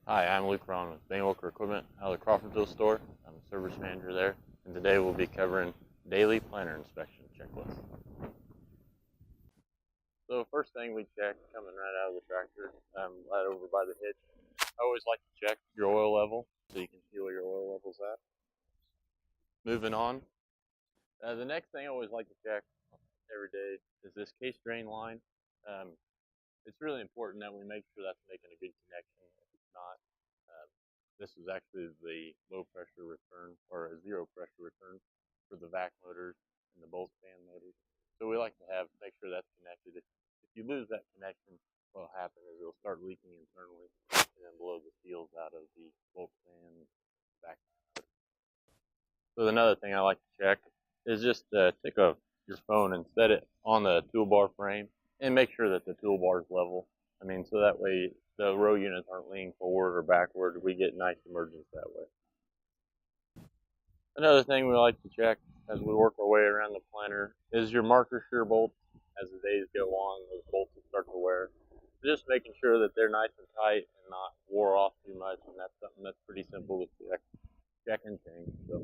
Hi, I'm Luke Ron with Bane-Welker Equipment out of the Crawfordville store. I'm the service manager there, and today we'll be covering daily planter inspection checklist. So first thing we check coming right out of the tractor, right over by the hitch. I always like to check your oil level so you can see where your oil level's at. Moving on, the next thing I always like to check every day is this case drain line. It's really important that we make sure that's making a good connection. If it's not, this is actually the low pressure return or a zero pressure return for the vac motors and the bolt fan motors. So we like to make sure that's connected. If you lose that connection, what will happen is it'll start leaking internally and then blow the seals out of the bolt fan vac motor. So another thing I like to check is just take your phone and set it on the toolbar frame and make sure that the toolbar is level. So that way the row units aren't leaning forward or backward. We get nice emergence that way. Another thing we like to check as we work our way around the planter is your marker shear bolts. As the days go on, those bolts will start to wear. Just making sure that they're nice and tight and not wore off too much, and that's something that's pretty simple to check and change. So,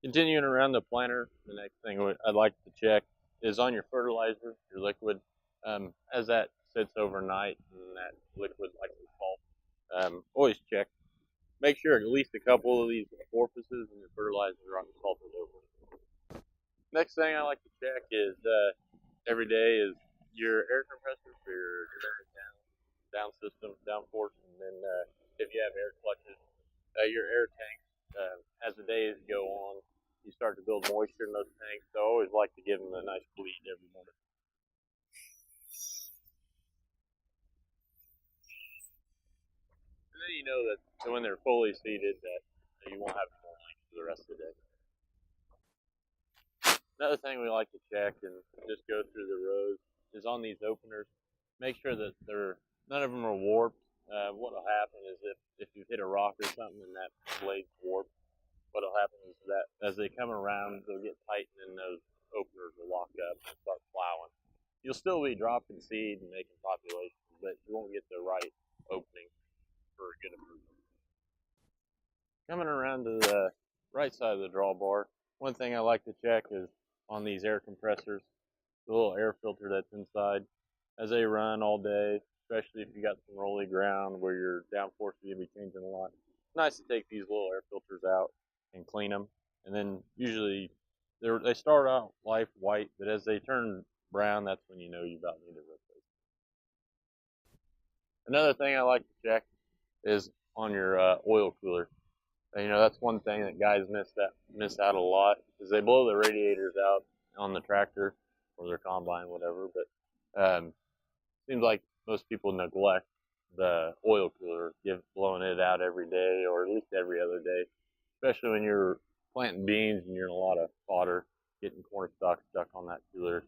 continuing around the planter, the next thing I'd like to check is on your fertilizer, your liquid. As that sits overnight and that liquid likes to salt, always check. Make sure at least a couple of these orifices in your fertilizer are salted over. Next thing I like to check is every day is your air compressor for your down system, down force, and then if you have air clutches, your air tanks. As the days go on, you start to build moisture in those tanks. So I always like to give them a nice bleed every morning. And then you know that when they're fully seated, that you won't have more leaks for the rest of the day. Another thing we like to check and just go through the rows is on these openers. Make sure that none of them are warped. What will happen is if you hit a rock or something and that blade's warped, what will happen is that as they come around, they'll get tightened and those openers will lock up and start plowing. You'll still be dropping seed and making populations, but you won't get the right opening for a good improvement. Coming around to the right side of the drawbar, one thing I like to check is on these air compressors, the little air filter that's inside. As they run all day, especially if you got some rolly ground where your downforce is going to be changing a lot, it's nice to take these little air filters out and clean them. And then usually they start out life white, but as they turn brown, that's when you know you about need to replace. Another thing I like to check is on your oil cooler. That's one thing that guys miss out a lot is they blow the radiators out on the tractor or their combine, whatever. But seems like most people neglect the oil cooler, blowing it out every day or at least every other day, especially when you're planting beans and you're in a lot of fodder, getting corn stalks stuck on that cooler.